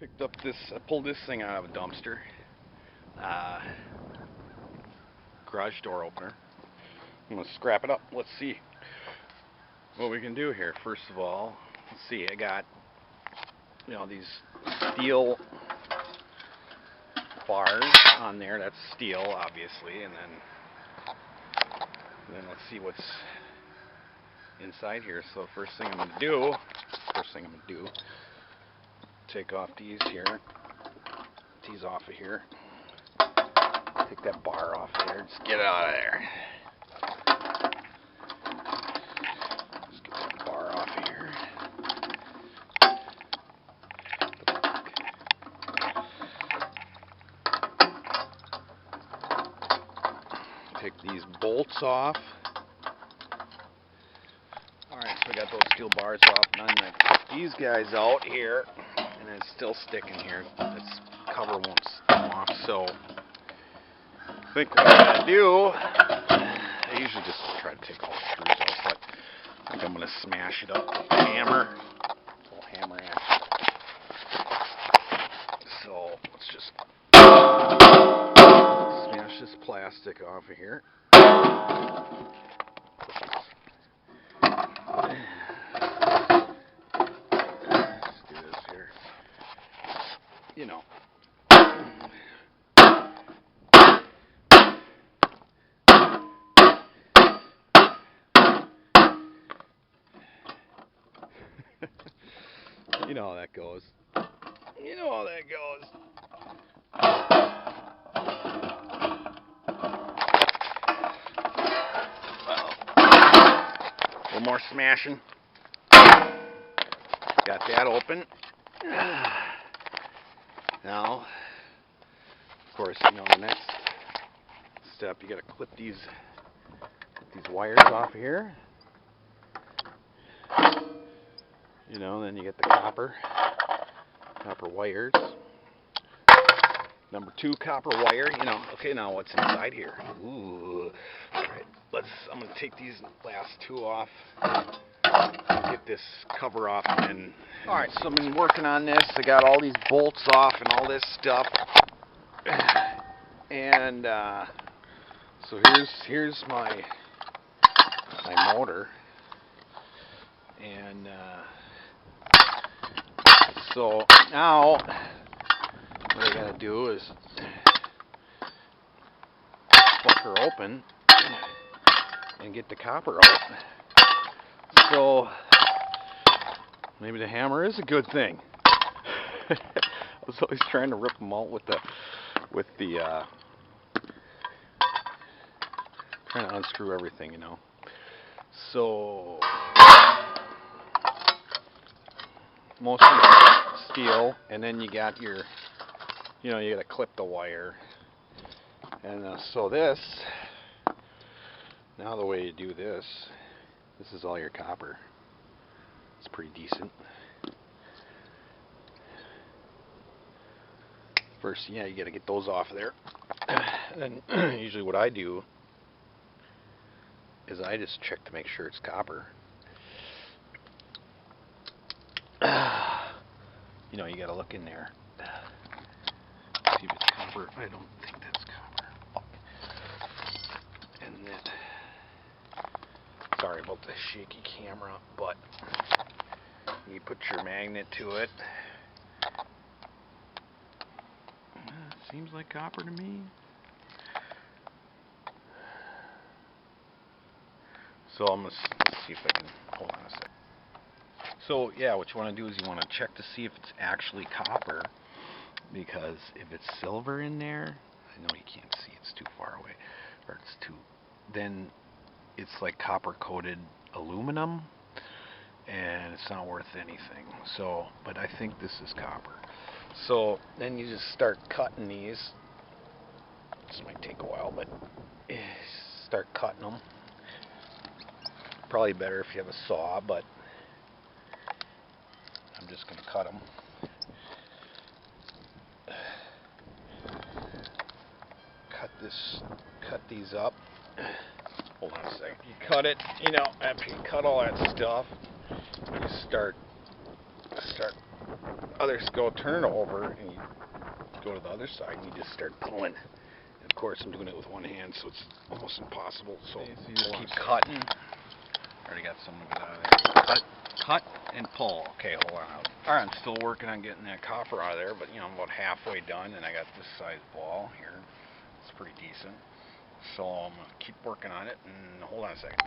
Picked up this, I pulled this thing out of a dumpster. Uh, Garage door opener. I'm gonna scrap it up. Let's see what we can do here. First of all, let's see. I got, these steel bars on there. That's steel, obviously, and then let's see what's inside here. So first thing I'm gonna do, take off these here. These off of here. Take that bar off of there. Just get it out of there. Just get that bar off of here. Take these bolts off. Alright, so I got those steel bars off. Now I'm going to cut these guys out here. And it's still sticking here. This cover won't come off, so I think what I'm going to do, I usually just try to take all the screws off, but I think I'm going to smash it up with a hammer. A little hammer action. So let's just smash this plastic off of here. Let's do this here. You know how that goes. You know how that goes. A little more smashing. Got that open. Now, of course, the next step, you got to clip these wires off here. Then you get the copper wires. Number 2 copper wire. Okay, now what's inside here? Ooh. All right, I'm gonna take these last 2 off. Get this cover off, and all right. So I've been working on this. I got all these bolts off and all this stuff. And so here's my motor. And so now what I gotta do is fuck her open and get the copper out. So maybe the hammer is a good thing. I was always trying to rip them out with the trying to unscrew everything, So mostly steel, and then you got your, you got to clip the wire. And so now the way you do this is all your copper. It's pretty decent. First, you got to get those off of there. And then usually what I do is I just check to make sure it's copper. You got to look in there. See if it's copper. I don't think that's copper. And then, sorry about the shaky camera, but you put your magnet to it. Seems like copper to me. So let's see if I can, hold on a second. So yeah, what you want to do is you want to check to see if it's actually copper, because if it's silver in there, I know you can't see, it's too far away, or then it's like copper coated aluminum, and it's not worth anything. So, but I think this is copper. So then you just start cutting these. This might take a while, but start cutting them. Probably better if you have a saw, but I'm just going to cut them. Cut these up. Hold on a second. You cut it, after you cut all that stuff, you start turn it over, and you go to the other side, and you just start pulling. And of course, I'm doing it with one hand, so it's almost impossible. So you just keep cutting. Already got some of it out of there. Cut and pull. Okay, hold on. Alright, I'm still working on getting that copper out of there, but I'm about halfway done, and I got this size ball here. It's pretty decent. So I'm going to keep working on it, and hold on a second.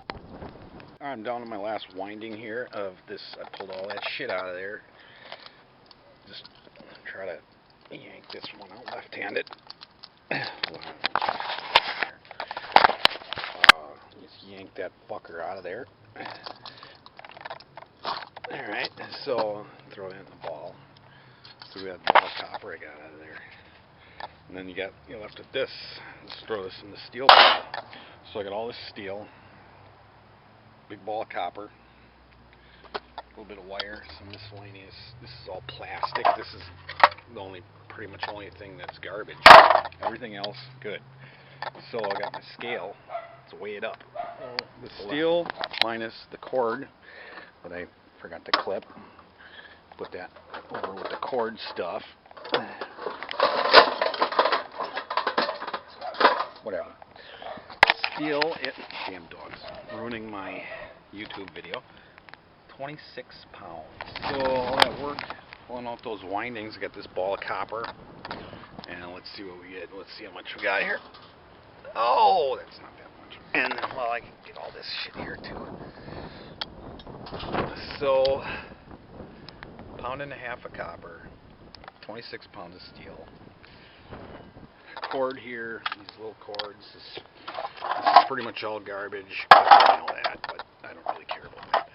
Alright, I'm down to my last winding here of this. I pulled all that shit out of there. Just try to yank this one out left-handed. Just yank that fucker out of there. Alright, so throw that in the ball. So we got the ball of copper I got out of there. And then you're left with this. Let's throw this in the steel ball. So I got all this steel, big ball of copper, a little bit of wire, some miscellaneous. This is all plastic. This is the pretty much only thing that's garbage. Everything else, good. So I got my scale to weigh it up. The steel minus the cord that I forgot to clip. Put that over with the cord stuff. Whatever. Steel, damn dogs, ruining my YouTube video. 26 pounds. So all that work, pulling out those windings, I got this ball of copper. And let's see what we get. Let's see how much we got here. Oh, that's not that much. And well, I can get all this shit here too. So, £1.5 pounds of copper, 26 pounds of steel. Cord here, these little cords. This is pretty much all garbage. I know that, but I don't really care about that.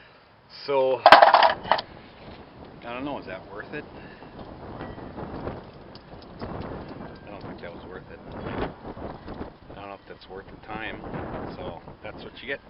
So, I don't know, is that worth it? I don't think that was worth it. I don't know if that's worth the time. So, that's what you get.